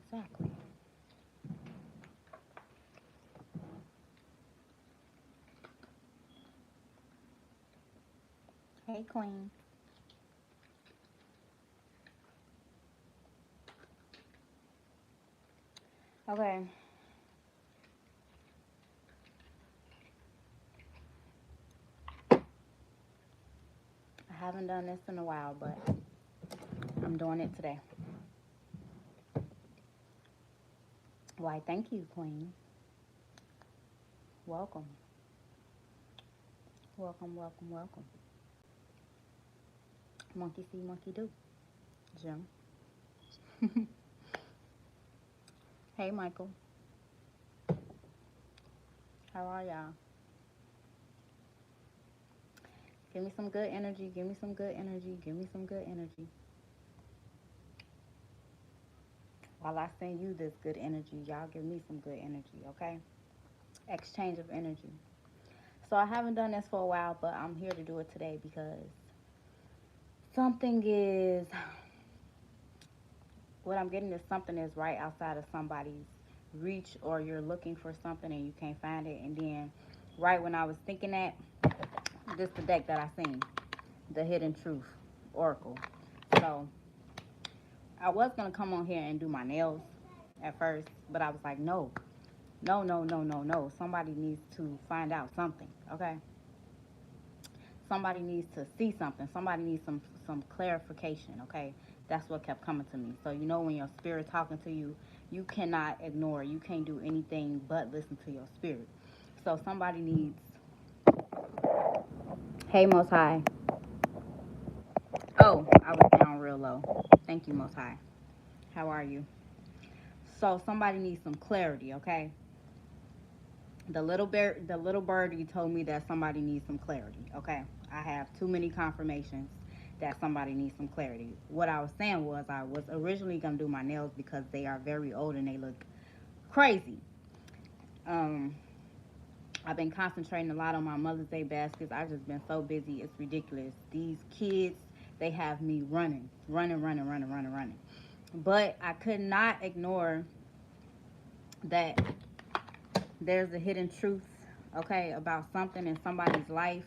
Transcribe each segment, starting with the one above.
Exactly. Hey, Queen. Okay. I haven't done this in a while, but I'm doing it today. Why, thank you, Queen. Welcome. Welcome, welcome, welcome. Monkey see, monkey do. Jim. Hey, Michael. How are y'all? Give me some good energy. Give me some good energy. Give me some good energy. While I send you this good energy, y'all give me some good energy, okay? Exchange of energy. So I haven't done this for a while, but I'm here to do it today because something is, what I'm getting is something is right outside of somebody's reach, or you're looking for something and you can't find it. And then right when I was thinking that, this the deck that I seen, the Hidden Truth Oracle. So I was gonna come on here and do my nails at first, but I was like, no, no, no, no, no, no. Somebody needs to find out something, okay? Somebody needs to see something. Somebody needs some clarification, okay? That's what kept coming to me. So you know when your spirit talking to you, you cannot ignore. You can't do anything but listen to your spirit. So somebody needs, hey, Most High. Oh, I was down real low. Thank you, Most High. How are you? So somebody needs some clarity, okay? The little birdie told me that somebody needs some clarity, okay? I have too many confirmations that somebody needs some clarity. What I was saying was I was originally gonna do my nails because they are very old and they look crazy. Um, I've been concentrating a lot on my Mother's Day baskets. I've just been so busy, it's ridiculous. These kids, they have me running, running, running, running, running, running. But I could not ignore that there's a hidden truth, okay, about something in somebody's life,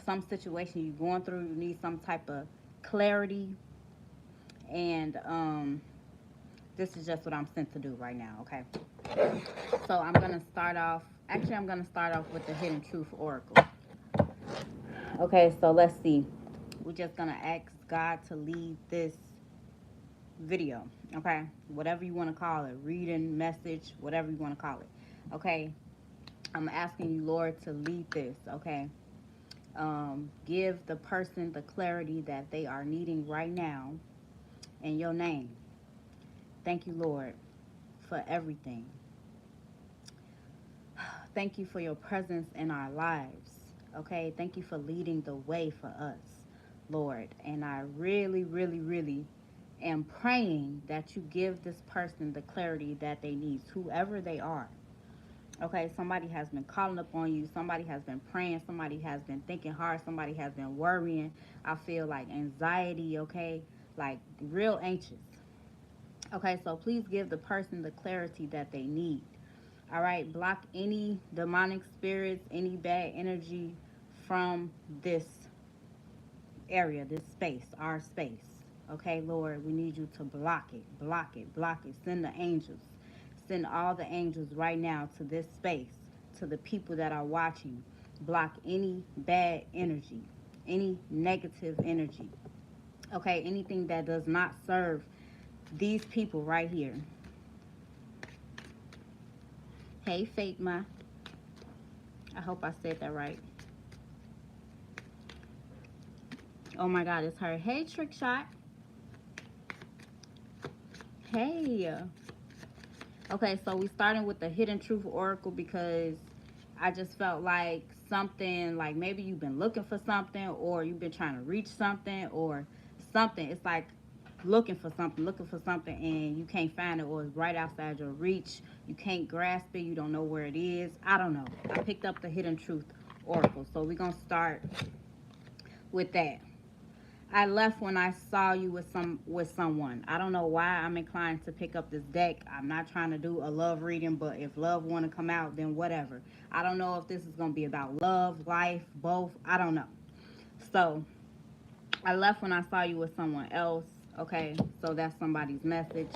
some situation you're going through. You need some type of clarity, and this is just what I'm sent to do right now, okay? So I'm gonna start off. Actually, I'm gonna start off with the Hidden Truth Oracle. Okay, so let's see. We're just gonna ask God to lead this video, okay? Whatever you want to call it, reading, message, whatever you want to call it, okay? I'm asking you, Lord, to lead this, okay? Give the person the clarity that they are needing right now in your name. Thank you, Lord, for everything. Thank you for your presence in our lives, okay? Thank you for leading the way for us, Lord. And I really, really, really am praying that you give this person the clarity that they need, whoever they are. Okay, somebody has been calling up on you. Somebody has been praying. Somebody has been thinking hard. Somebody has been worrying. I feel like anxiety, okay? Like real anxious. Okay, so please give the person the clarity that they need. All right, block any demonic spirits, any bad energy from this area, this space, our space. Okay, Lord, we need you to block it, block it, block it. Send the angels. Send all the angels right now to this space, to the people that are watching. Block any bad energy, any negative energy. Okay, anything that does not serve these people right here. Hey, Fatma. I hope I said that right. Oh my God, it's her. Hey, Trick Shot. Hey. Okay, so we starting with the Hidden Truth Oracle because I just felt like something, like maybe you've been looking for something, or you've been trying to reach something, or something. It's like looking for something, and you can't find it, or it's right outside your reach. You can't grasp it. You don't know where it is. I don't know. I picked up the Hidden Truth Oracle, so we're going to start with that. I left when I saw you with someone. I don't know why I'm inclined to pick up this deck. I'm not trying to do a love reading, but if love want to come out, then whatever. I don't know if this is going to be about love, life, both. I don't know. So, I left when I saw you with someone else. Okay, so that's somebody's message.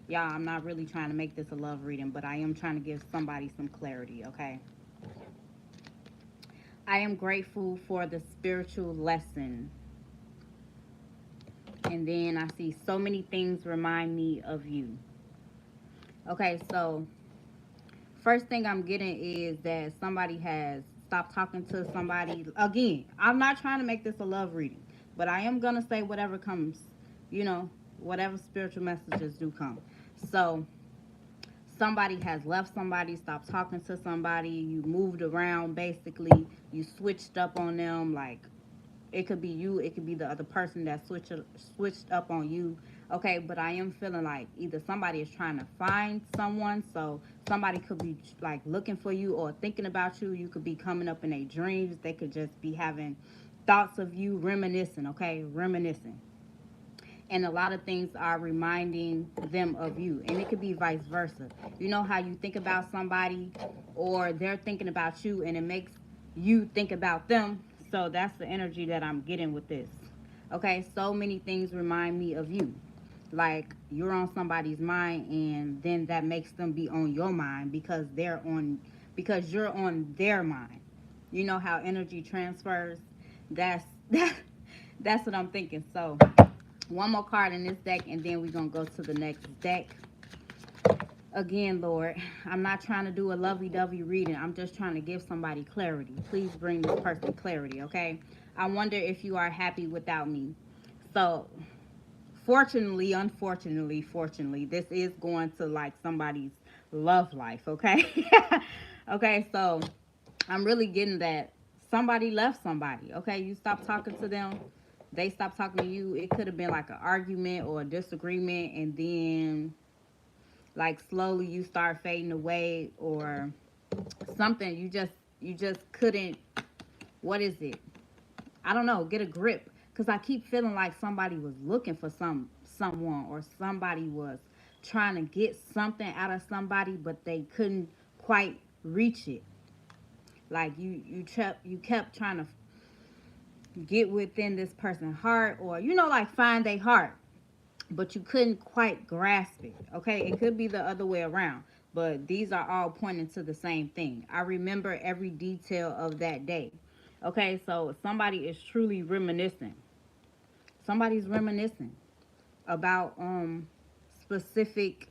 Y'all, I'm not really trying to make this a love reading, but I am trying to give somebody some clarity, okay? I am grateful for the spiritual lesson. And then I see so many things remind me of you. Okay, so first thing I'm getting is that somebody has stopped talking to somebody. Again, I'm not trying to make this a love reading, but I am going to say whatever comes, you know, whatever spiritual messages do come. So, somebody has left somebody, stopped talking to somebody, you moved around basically, you switched up on them, like it could be you, it could be the other person that switched up on you. Okay, but I am feeling like either somebody is trying to find someone, so somebody could be like looking for you or thinking about you. You could be coming up in their dreams. They could just be having thoughts of you, reminiscing. Okay, reminiscing, and a lot of things are reminding them of you, and it could be vice versa. You know how you think about somebody or they're thinking about you and it makes you think about them. So that's the energy that I'm getting with this. Okay, so many things remind me of you, like you're on somebody's mind and then that makes them be on your mind because you're on their mind. You know how energy transfers. That's that's what I'm thinking. So one more card in this deck and then we're gonna go to the next deck. Again, Lord, I'm not trying to do a lovey-dovey reading. I'm just trying to give somebody clarity. Please bring this person clarity, okay? I wonder if you are happy without me. So fortunately, unfortunately, fortunately, this is going to like somebody's love life, okay? Okay, so I'm really getting that somebody left somebody, okay? You stop talking to them, they stop talking to you. It could have been like an argument or a disagreement, and then like slowly you start fading away or something. You just couldn't, what is it? I don't know, get a grip, because I keep feeling like somebody was looking for someone or somebody was trying to get something out of somebody, but they couldn't quite reach it. Like you kept trying to get within this person's heart, or like find their heart, but you couldn't quite grasp it. Okay, it could be the other way around, but these are all pointing to the same thing. I remember every detail of that day. Okay, so somebody is truly reminiscing. Somebody's reminiscing about specific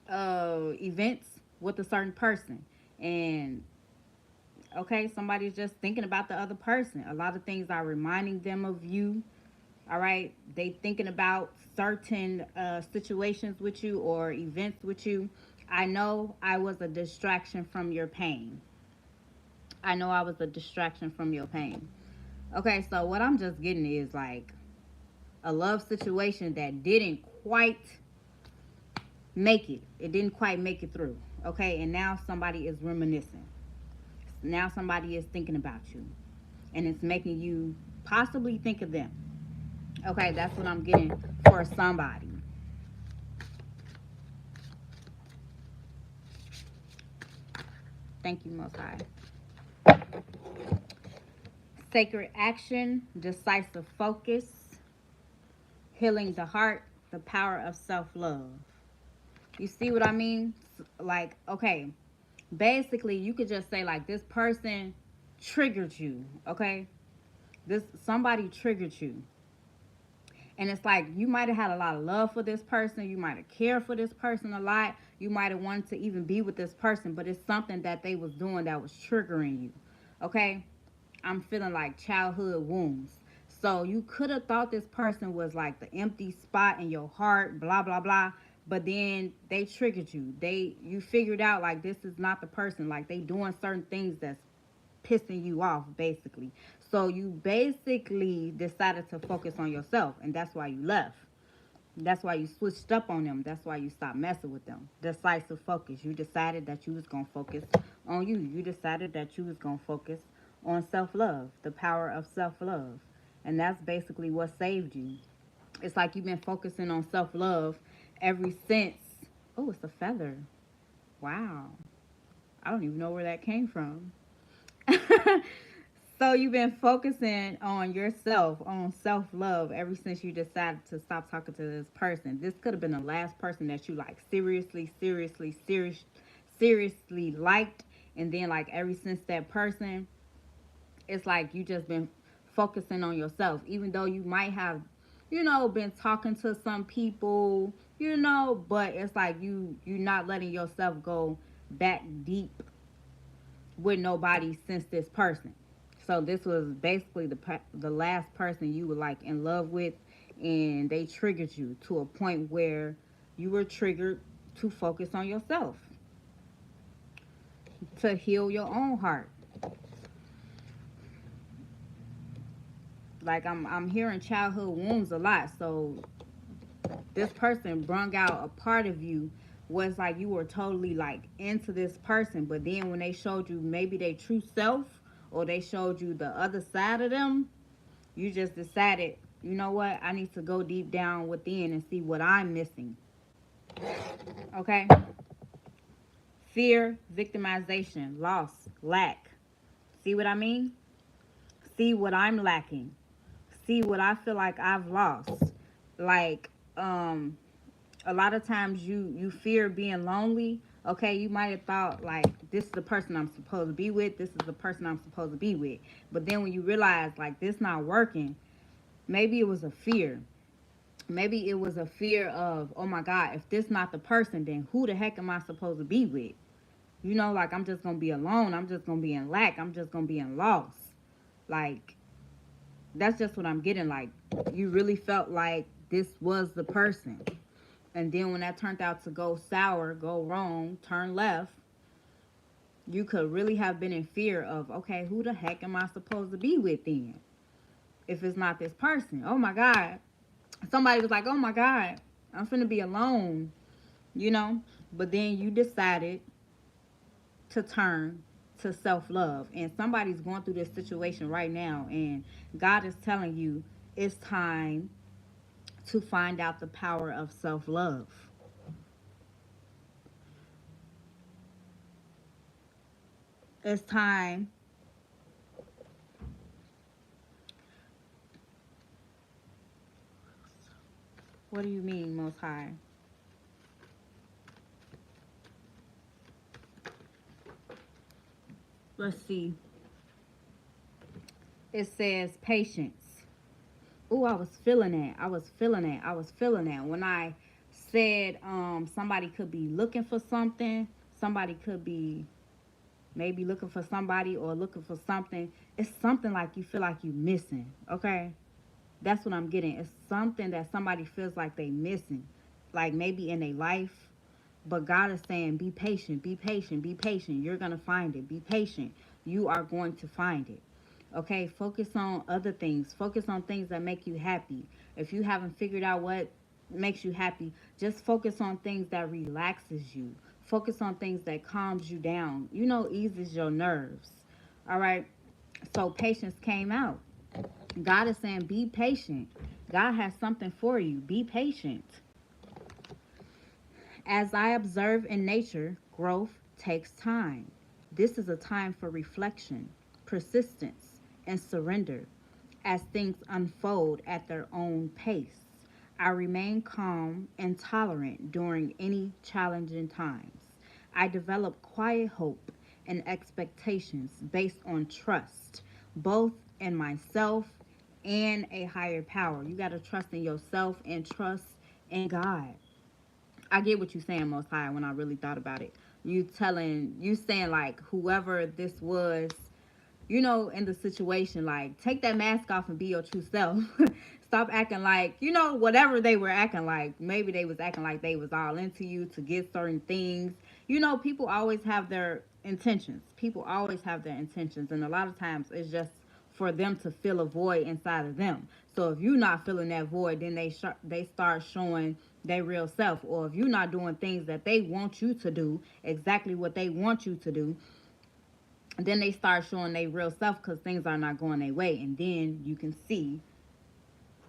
events with a certain person. And okay, somebody's just thinking about the other person. A lot of things are reminding them of you. All right, they thinking about certain situations with you or events with you. I know I was a distraction from your pain. I know I was a distraction from your pain. Okay, so what I'm just getting is like a love situation that didn't quite make it. It didn't quite make it through. Okay, and now somebody is reminiscing. Now somebody is thinking about you, and it's making you possibly think of them. Okay, that's what I'm getting for somebody. Thank you, Most High. Sacred action, decisive focus, healing the heart, the power of self love. You see what I mean? Like, okay, basically, you could just say, like, this person triggered you, okay? This somebody triggered you. And it's like you might have had a lot of love for this person. You might have cared for this person a lot. You might have wanted to even be with this person, but it's something that they was doing that was triggering you. Okay? I'm feeling like childhood wounds. So you could have thought this person was like the empty spot in your heart, blah blah blah. But then they triggered you. You figured out like this is not the person. Like they doing certain things that's pissing you off basically. So you basically decided to focus on yourself, and that's why you left. That's why you switched up on them. That's why you stopped messing with them. Decisive focus. You decided that you was going to focus on you. You decided that you was going to focus on self-love, the power of self-love. And that's basically what saved you. It's like you've been focusing on self love ever since. Oh, it's a feather. Wow. I don't even know where that came from. So you've been focusing on yourself, on self love, ever since you decided to stop talking to this person. This could have been the last person that you like seriously liked, and then like ever since that person, it's like you just been focusing on yourself, even though you might have, been talking to some people, but it's like you not letting yourself go back deep with nobody since this person. So this was basically the last person you were like in love with, and they triggered you to a point where you were triggered to focus on yourself, to heal your own heart. Like I'm hearing childhood wounds a lot. So this person brung out a part of you, was like you were totally like into this person, but then when they showed you maybe their true self, or they showed you the other side of them, you just decided, you know what, I need to go deep down within and see what I'm missing. Okay? Fear, victimization, loss, lack. See what I mean? See what I'm lacking. See what I feel like I've lost. Like, a lot of times you fear being lonely. Okay, you might have thought like, this is the person I'm supposed to be with, this is the person I'm supposed to be with, but then when you realize like this not working, maybe it was a fear. Maybe it was a fear of, oh my God, if this not the person, then who the heck am I supposed to be with? Like I'm just gonna be alone, I'm just gonna be in lack, I'm just gonna be in loss. Like, that's just what I'm getting. Like, you really felt like this was the person. And then when that turned out to go sour, go wrong, turn left, you could really have been in fear of, okay, who the heck am I supposed to be with then? If it's not this person. Oh my God. Somebody was like, oh my God, I'm finna be alone, you know? But then you decided to turn to self love. And somebody's going through this situation right now, and God is telling you it's time to find out the power of self love. It's time. What do you mean, Most High? Let's see. It says patience. Oh, I was feeling that. I was feeling that. I was feeling that. When I said somebody could be looking for something, somebody could be maybe looking for somebody or looking for something. It's something like you feel like you're missing. Okay? That's what I'm getting. It's something that somebody feels like they missing. Like maybe in their life. But God is saying, be patient, be patient, be patient. You're going to find it. Be patient. You are going to find it. Okay? Focus on other things. Focus on things that make you happy. If you haven't figured out what makes you happy, just focus on things that relaxes you. Focus on things that calms you down. Eases your nerves. All right? So patience came out. God is saying, be patient. God has something for you. Be patient. As I observe in nature, growth takes time. This is a time for reflection, persistence, and surrender as things unfold at their own pace. I remain calm and tolerant during any challenging times. I develop quiet hope and expectations based on trust, both in myself and a higher power. You got to trust in yourself and trust in God. I get what you're saying, Most High, when I really thought about it. You saying like whoever this was, in the situation, like take that mask off and be your true self. Stop acting like, whatever they were acting like. Maybe they was acting like they was all into you to get certain things. People always have their intentions. People always have their intentions. And a lot of times it's just for them to fill a void inside of them. So if you're not filling that void, then they start showing their real self. Or if you're not doing things that they want you to do, exactly what they want you to do, then they start showing their real self because things are not going their way. And then you can see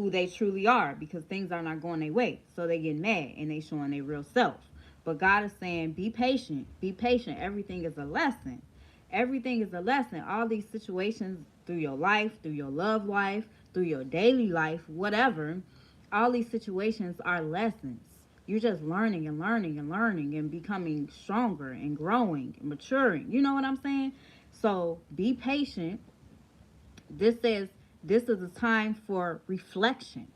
who they truly are, because things are not going their way. So they get mad and they showing their real self. But God is saying, be patient. Be patient. Everything is a lesson. Everything is a lesson. All these situations through your life, through your love life, through your daily life, whatever, all these situations are lessons. You're just learning and learning and learning and becoming stronger and growing and maturing. You know what I'm saying? So be patient. This says this is a time for reflection.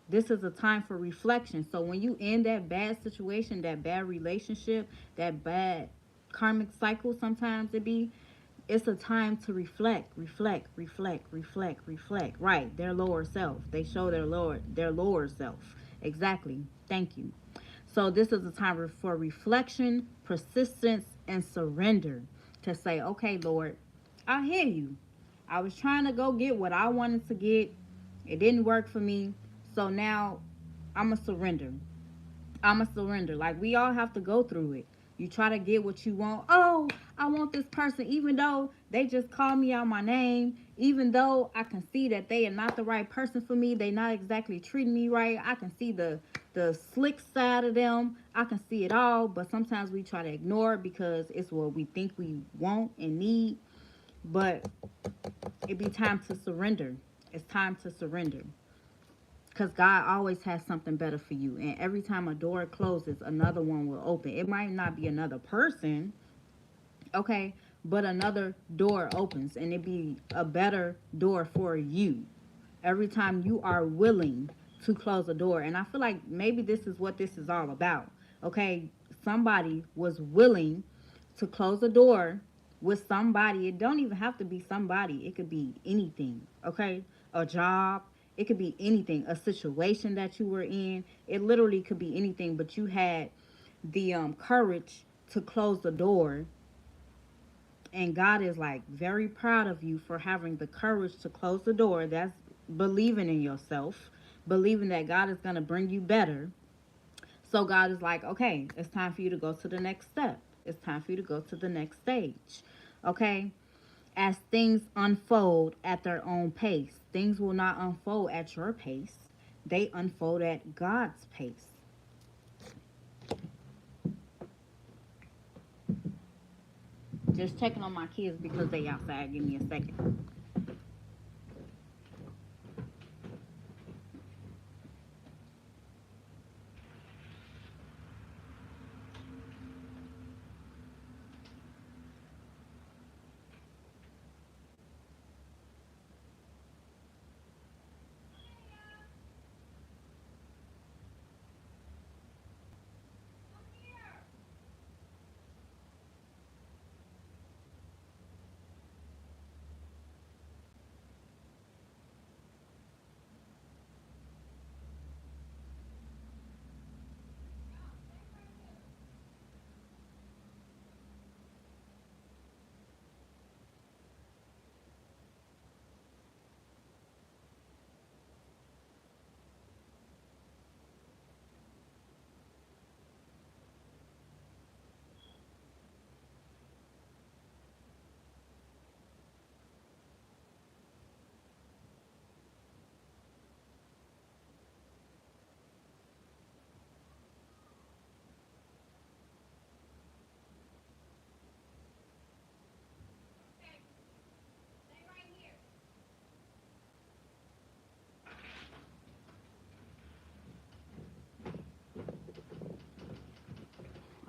This is a time for reflection. So when you end that bad situation, that bad relationship, that bad karmic cycle, sometimes it be, it's a time to reflect, reflect, reflect, reflect, reflect. Right, their lower self. They show their lower self. Exactly. Thank you. So this is a time for reflection, persistence, and surrender. To say, okay, Lord, I hear you. I was trying to go get what I wanted to get. It didn't work for me. So now I'm a surrender. I'm a surrender. Like, we all have to go through it. You try to get what you want. Oh, I want this person, even though they just call me out my name, even though I can see that they are not the right person for me. They not exactly treating me right. I can see the slick side of them. I can see it all, but sometimes we try to ignore it because it's what we think we want and need. But it be time to surrender. It's time to surrender. Because God always has something better for you. And every time a door closes, another one will open. It might not be another person, okay? But another door opens and it be a better door for you. Every time you are willing to close a door. And I feel like maybe this is what this is all about, okay? Somebody was willing to close a door with somebody. It don't even have to be somebody. It could be anything, okay? A job. It could be anything. A situation that you were in. It literally could be anything. But you had the courage to close the door, and God is like very proud of you for having the courage to close the door. That's believing in yourself, believing that God is going to bring you better. So God is like, okay, it's time for you to go to the next step. It's time for you to go to the next stage. Okay? As things unfold at their own pace, things will not unfold at your pace. They unfold at God's pace. Just checking on my kids because they outside. Give me a second.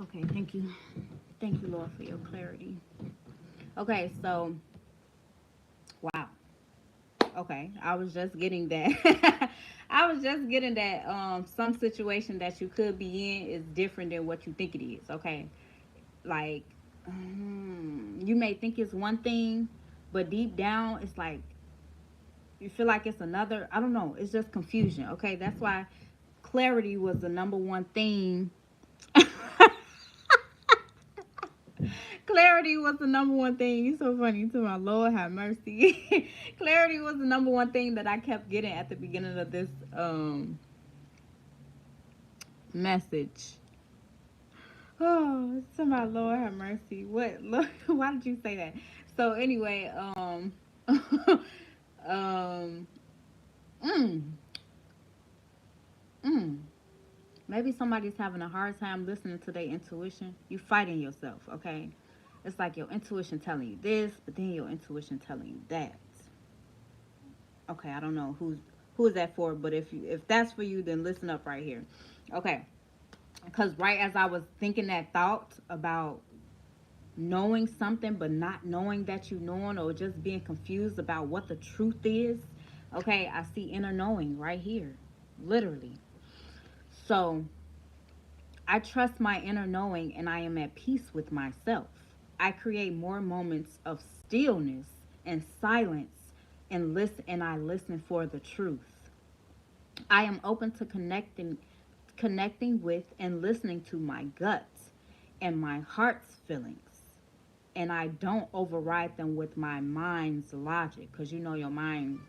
Okay, thank you. Thank you, Lord, for your clarity. Okay, so, wow. Okay, I was just getting that. I was just getting that some situation that you could be in is different than what you think it is. Okay, like you may think it's one thing, but deep down it's like you feel like it's another. I don't know. It's just confusion. Okay, that's why clarity was the number one thing. Clarity was the number one thing. You're so funny to my Lord have mercy. Clarity was the number one thing that I kept getting at the beginning of this message. Oh, to my Lord have mercy. What? Lord, why did you say that? So anyway, um, mm, Mm, maybe somebody's having a hard time listening to their intuition. You fighting yourself, okay? It's like your intuition telling you this, but then your intuition telling you that. Okay, I don't know who is that for, but if that's for you, then listen up right here. Okay, because right as I was thinking that thought about knowing something but not knowing that you knowing, or just being confused about what the truth is, okay, I see inner knowing right here, literally. So I trust my inner knowing and I am at peace with myself. I create more moments of stillness and silence and I listen for the truth. I am open to connecting with and listening to my guts and my heart's feelings. And I don't override them with my mind's logic, cuz you know your mind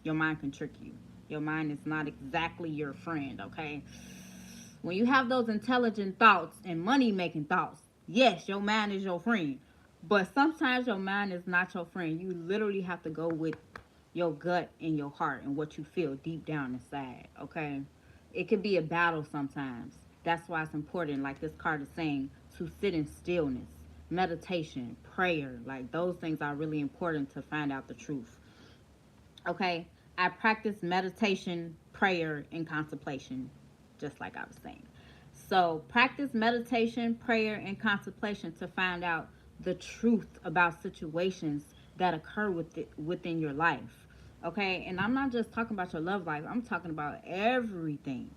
can trick you. Your mind is not exactly your friend, okay? When you have those intelligent thoughts and money making thoughts, yes, your mind is your friend. But sometimes your mind is not your friend. You literally have to go with your gut and your heart and what you feel deep down inside, okay? It could be a battle sometimes. That's why it's important, like this card is saying, to sit in stillness, meditation, prayer. Like those things are really important to find out the truth. Okay, I practice meditation, prayer, and contemplation, just like I was saying. So, practice meditation, prayer, and contemplation to find out the truth about situations that occur within your life. Okay, and I'm not just talking about your love life, I'm talking about everything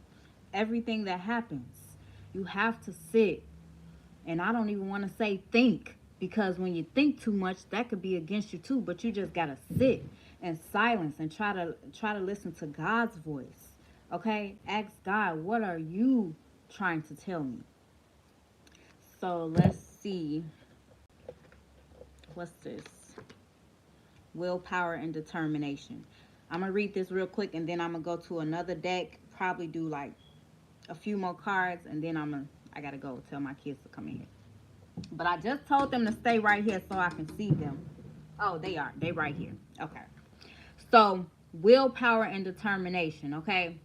that happens. You have to sit, and I don't even want to say think, because when you think too much, that could be against you too. But you just gotta sit in silence and try to listen to God's voice. Okay, ask God, what are you trying to tell me? So let's see, what's this? Willpower and determination. I'm gonna read this real quick, and then I'm gonna go to another deck. Probably do like a few more cards, and then I gotta go tell my kids to come in here. But I just told them to stay right here so I can see them. Oh, they are. They right here. Okay. So, willpower and determination, okay?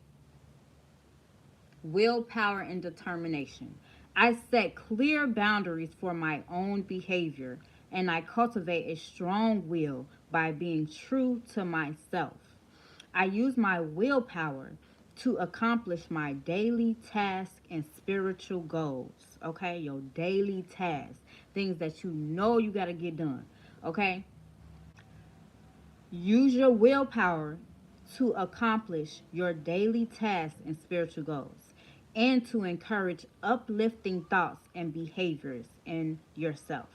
Willpower and determination. I set clear boundaries for my own behavior and I cultivate a strong will by being true to myself. I use my willpower to accomplish my daily tasks and spiritual goals. Okay, your daily tasks, things that you know you got to get done. Okay, use your willpower to accomplish your daily tasks and spiritual goals, and to encourage uplifting thoughts and behaviors in yourself.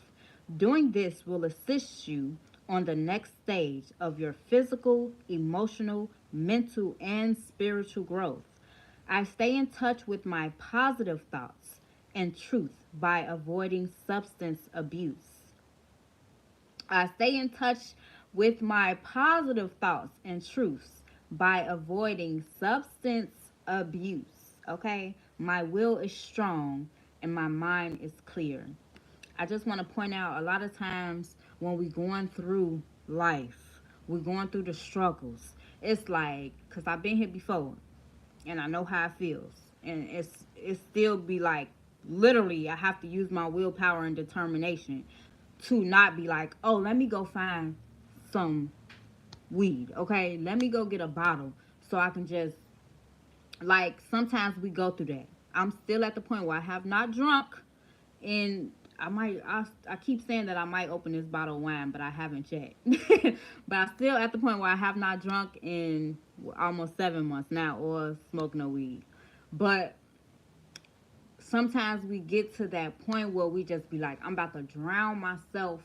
Doing this will assist you on the next stage of your physical, emotional, mental, and spiritual growth. I stay in touch with my positive thoughts and truth by avoiding substance abuse. I stay in touch with my positive thoughts and truths by avoiding substance abuse. Okay? My will is strong and my mind is clear. I just want to point out, a lot of times when we're going through life, we're going through the struggles. It's like, because I've been here before and I know how it feels. And it still be like, literally, I have to use my willpower and determination to not be like, oh, let me go find some weed, okay? Let me go get a bottle so I can just, like, sometimes we go through that. I'm still at the point where I have not drunk, and I keep saying that I might open this bottle of wine, but I haven't yet. But I'm still at the point where I have not drunk in almost 7 months now, or smoked no weed. But sometimes we get to that point where we just be like, I'm about to drown myself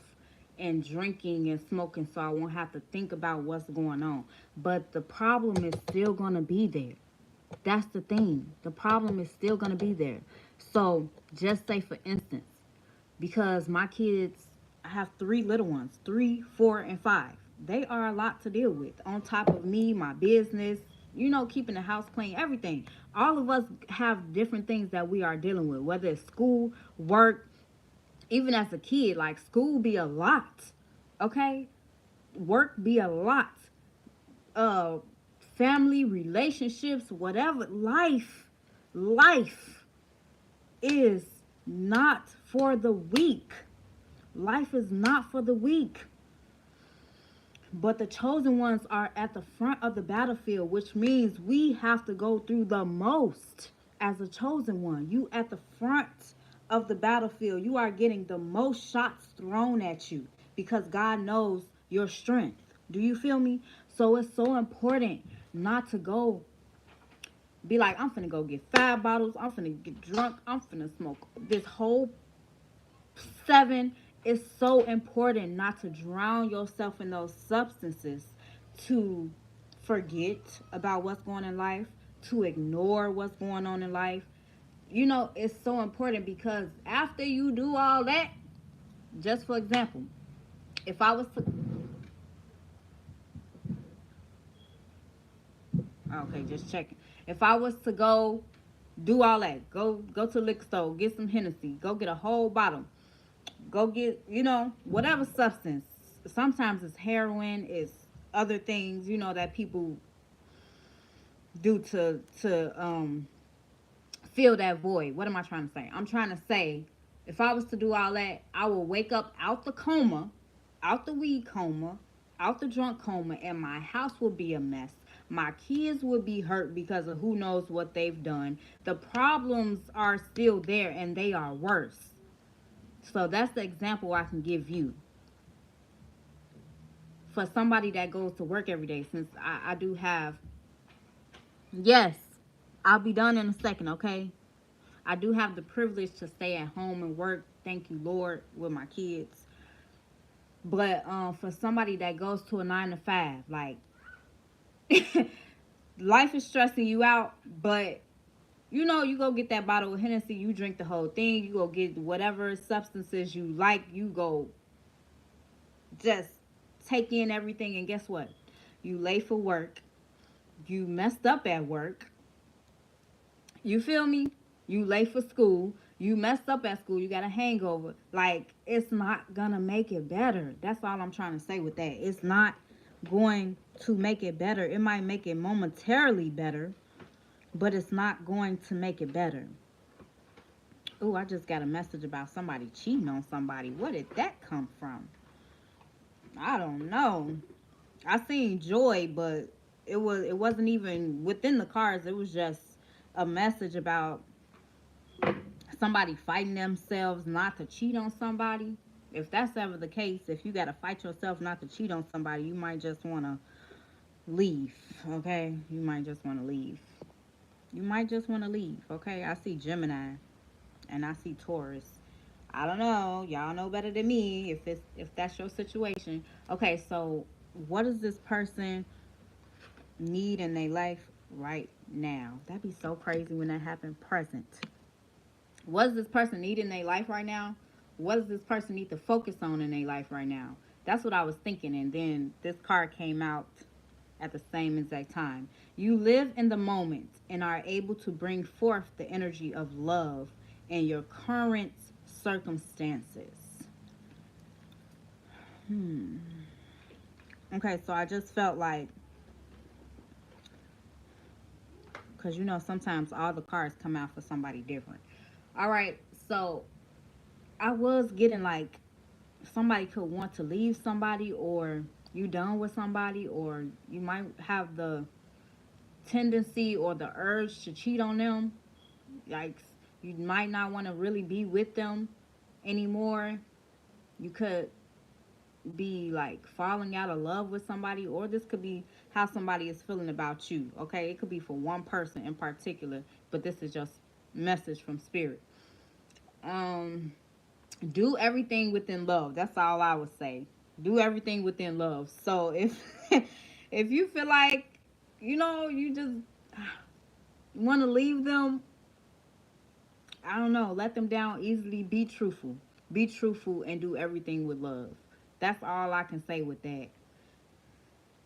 in drinking and smoking so I won't have to think about what's going on. But the problem is still going to be there. That's the thing. The problem is still going to be there. So just say, for instance, because my kids, I have three little ones, 3, 4, and 5. They are a lot to deal with. On top of me, my business, keeping the house clean, everything. All of us have different things that we are dealing with, whether it's school, work, even as a kid, like school be a lot, okay? Work be a lot. Uh, family, relationships, whatever. Life is not for the weak. Life is not for the weak. But the chosen ones are at the front of the battlefield, which means we have to go through the most as a chosen one. You at the front of the battlefield. You are getting the most shots thrown at you because God knows your strength. Do you feel me? So it's so important not to go be like, I'm finna go get 5 bottles. I'm finna get drunk. I'm finna smoke this whole 7. It's so important not to drown yourself in those substances, to forget about what's going on in life, to ignore what's going on in life. It's so important because after you do all that, just for example, if I was to, okay, just checking. If I was to go do all that, go to the liquor store, get some Hennessy, go get a whole bottle, go get, whatever substance. Sometimes it's heroin, it's other things, that people do to fill that void. What am I trying to say? I'm trying to say, if I was to do all that, I will wake up out the coma, out the weed coma, out the drunk coma, and my house will be a mess. My kids would be hurt because of who knows what they've done. The problems are still there and they are worse. So that's the example I can give you for somebody that goes to work every day. Since I do have, yes, I'll be done in a second, okay? I do have the privilege to stay at home and work, thank you, Lord, with my kids. But for somebody that goes to a 9 to 5, like, life is stressing you out, but you go get that bottle of Hennessy, you drink the whole thing, you go get whatever substances you like, you go just take in everything, and guess what? You late for work, you messed up at work, you feel me? You late for school, you messed up at school, you got a hangover. Like, it's not gonna make it better. That's all I'm trying to say with that. It's not going to make it better. It might make it momentarily better, but it's not going to make it better. Oh, I just got a message about somebody cheating on somebody. Where did that come from? I don't know. I seen joy, but it wasn't even within the cards. It was just a message about somebody fighting themselves not to cheat on somebody. If that's ever the case, if you got to fight yourself not to cheat on somebody, you might just want to leave, okay? You might just want to leave. You might just want to leave, okay? I see Gemini and I see Taurus. I don't know. Y'all know better than me if that's your situation. Okay, so what does this person need in their life right now? That'd be so crazy when that happened. Present. What does this person need in their life right now? What does this person need to focus on in their life right now? That's what I was thinking. And then this card came out at the same exact time. You live in the moment and are able to bring forth the energy of love in your current circumstances. Okay, so I just felt like, because sometimes all the cards come out for somebody different. All right, so I was getting like somebody could want to leave somebody, or you done with somebody, or you might have the tendency or the urge to cheat on them. Like, you might not want to really be with them anymore. You could be like falling out of love with somebody, or this could be how somebody is feeling about you. Okay, it could be for one person in particular, but this is just message from spirit. um do everything within love. That's all I would say. Do everything within love. So if if you feel like you just want to leave them, I don't know, let them down easily. Be truthful. Be truthful and do everything with love. That's all I can say with that.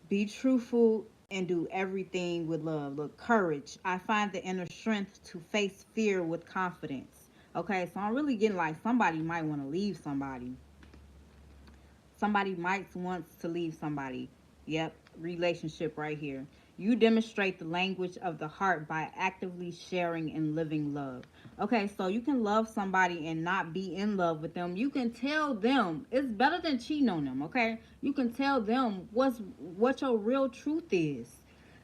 Be truthful and do everything with love. Look, courage. I find the inner strength to face fear with confidence. Okay, so I'm really getting like somebody might want to leave somebody. Somebody might want to leave somebody. Yep, relationship right here. You demonstrate the language of the heart by actively sharing and living love. Okay, so you can love somebody and not be in love with them. You can tell them it's better than cheating on them, okay? You can tell them what your real truth is.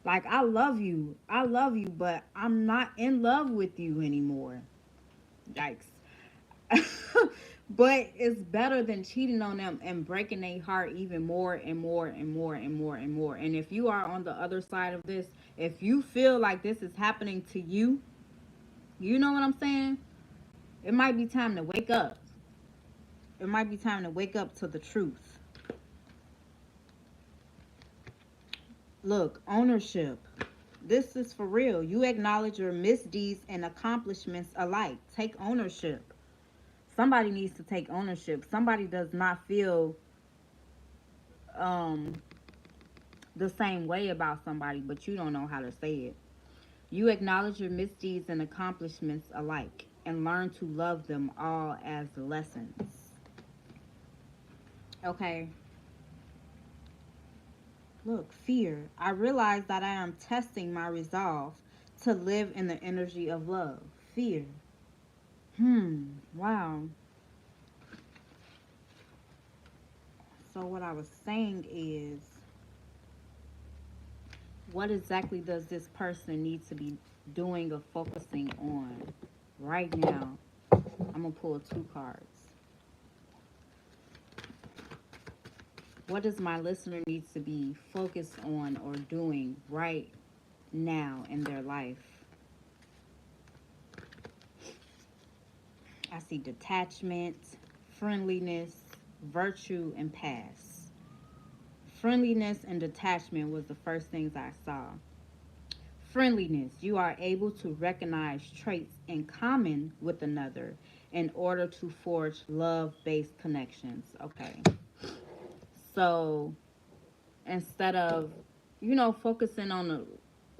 Like, I love you. I love you, but I'm not in love with you anymore. Yikes. But it's better than cheating on them and breaking their heart even more and more and more and more and more. And if you are on the other side of this, if you feel like this is happening to you, you know what I'm saying? It might be time to wake up. It might be time to wake up to the truth. Look, ownership. This is for real. You acknowledge your misdeeds and accomplishments alike. Take ownership. Somebody needs to take ownership. Somebody does not feel um the same way about somebody, but you don't know how to say it. You acknowledge your misdeeds and accomplishments alike and learn to love them all as lessons. Okay, look, fear. I realize that I am testing my resolve to live in the energy of love. Fear. Wow. So, what I was saying is, what exactly does this person need to be doing or focusing on right now? I'm going to pull two cards. What does my listener need to be focused on or doing right now in their life? I see detachment, friendliness, virtue, and past. Friendliness and detachment was the first things I saw. Friendliness, you are able to recognize traits in common with another in order to forge love-based connections. Okay. So instead of, focusing on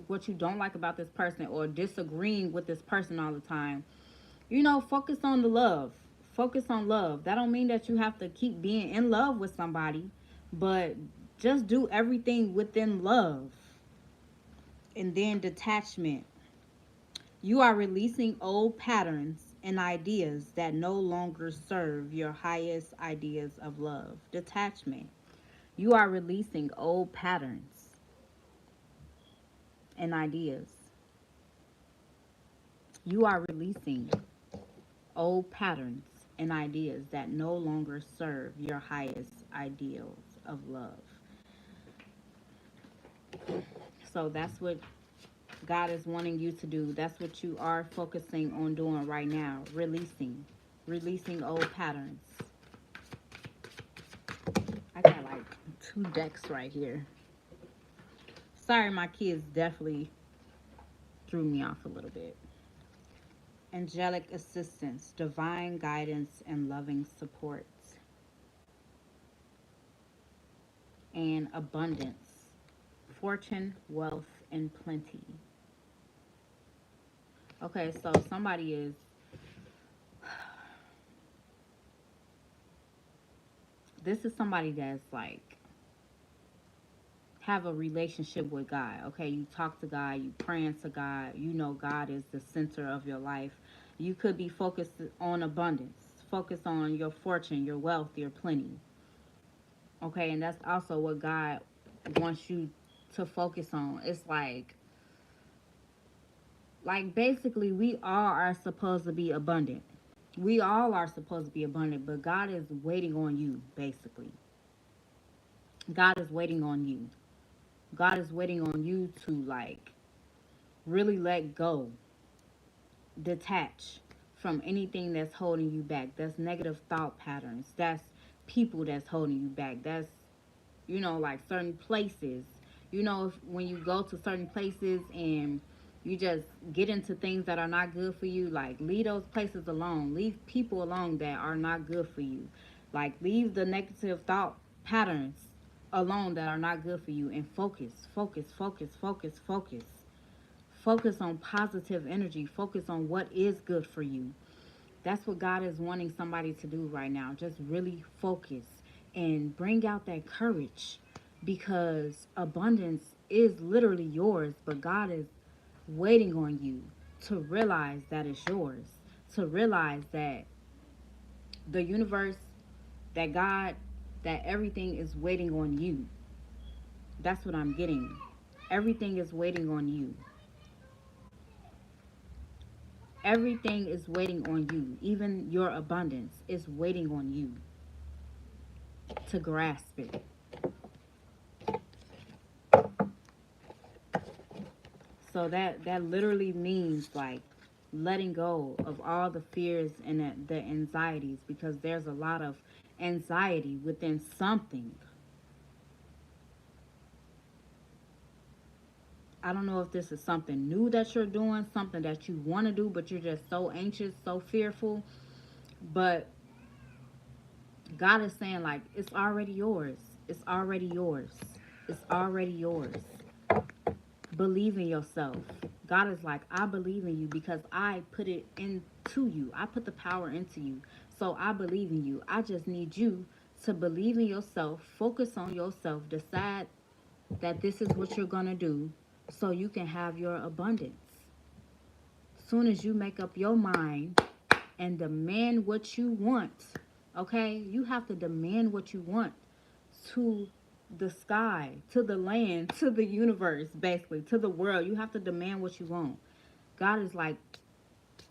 what you don't like about this person or disagreeing with this person all the time, focus on the love. Focus on love. That don't mean that you have to keep being in love with somebody, but just do everything within love. And then detachment. You are releasing old patterns and ideas that no longer serve your highest ideas of love. Detachment. You are releasing old patterns and ideas. You are releasing old patterns and ideas that no longer serve your highest ideals of love. So that's what God is wanting you to do. That's what you are focusing on doing right now. Releasing old patterns. I got like two decks right here. Sorry, my kids definitely threw me off a little bit. Angelic assistance, divine guidance, and loving support. And abundance, fortune, wealth, and plenty. Okay, so somebody is, this is somebody that's like, have a relationship with God. Okay, you talk to God, you praying to God, you know God is the center of your life. You could be focused on abundance, focus on your fortune, your wealth, your plenty. Okay, and that's also what God wants you to focus on. It's like basically we all are supposed to be abundant. We all are supposed to be abundant, but God is waiting on you, basically. God is waiting on you. God is waiting on you to like really let go, detach from anything that's holding you back. That's negative thought patterns. That's people that's holding you back. That's, like certain places. When you go to certain places and you just get into things that are not good for you, like leave those places alone. Leave people alone that are not good for you. Like leave the negative thought patterns alone that are not good for you and focus, focus, focus, focus, focus. Focus on positive energy. Focus on what is good for you. That's what God is wanting somebody to do right now. Just really focus and bring out that courage. because abundance is literally yours, but God is waiting on you to realize that it's yours, to realize that the universe, that God, that everything is waiting on you. That's what I'm getting. Everything is waiting on you. Everything is waiting on you. Even your abundance is waiting on you to grasp it. So that literally means like letting go of all the fears and the anxieties, because there's a lot of anxiety within something. I don't know if this is something new that you're doing, something that you want to do, but you're just so anxious, so fearful. But God is saying, like, it's already yours. It's already yours. It's already yours. Believe in yourself. God is like, I believe in you because I put it into you. I put the power into you. So I believe in you. I just need you to believe in yourself, focus on yourself, decide that this is what you're going to do so you can have your abundance. Soon as you make up your mind and demand what you want, okay? You have to demand what you want to the sky, to the land, to the universe, basically, to the world. You have to demand what you want. God is like,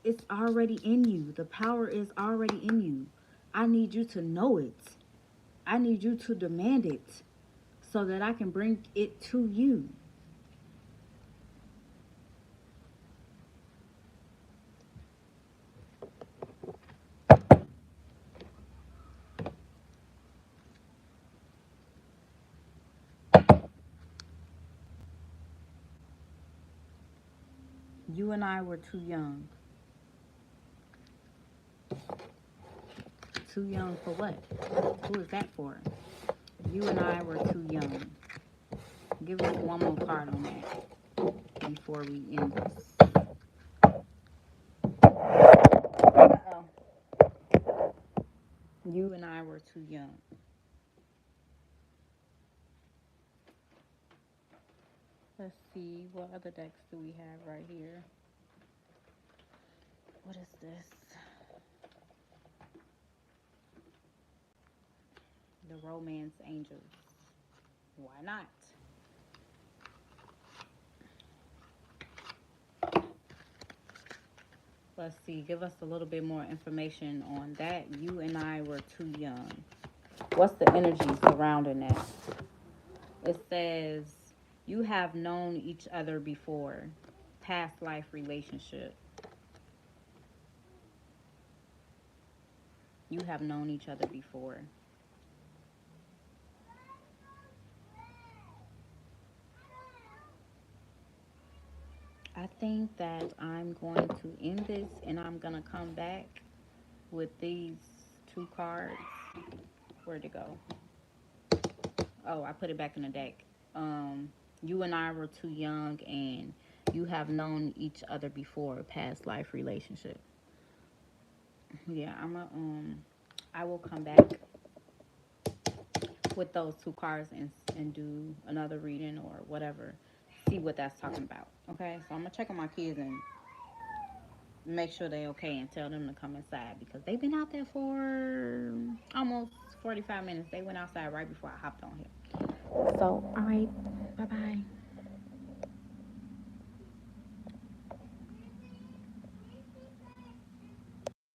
it's already in you. The power is already in you. I need you to know it. I need you to demand it so that I can bring it to you. You and I were too young. Too young for what? Who is that for? You and I were too young. Give us one more card on that before we end this. Uh-oh. You and I were too young. Let's see, what other decks do we have right here? What is this? The Romance Angels. Why not? Let's see, give us a little bit more information on that. You and I were too young. What's the energy surrounding that? It says, you have known each other before. Past life relationship. You have known each other before. I think that I'm going to end this and I'm going to come back with these two cards. Where'd it go? Oh, I put it back in the deck. You and I were too young and you have known each other before, past life relationship. Yeah, I will come back with those two cards and do another reading or whatever. See what that's talking about. Okay, so I'm gonna check on my kids and make sure they okay and tell them to come inside because they've been out there for almost 45 minutes. They went outside right before I hopped on here. So, all right, bye bye.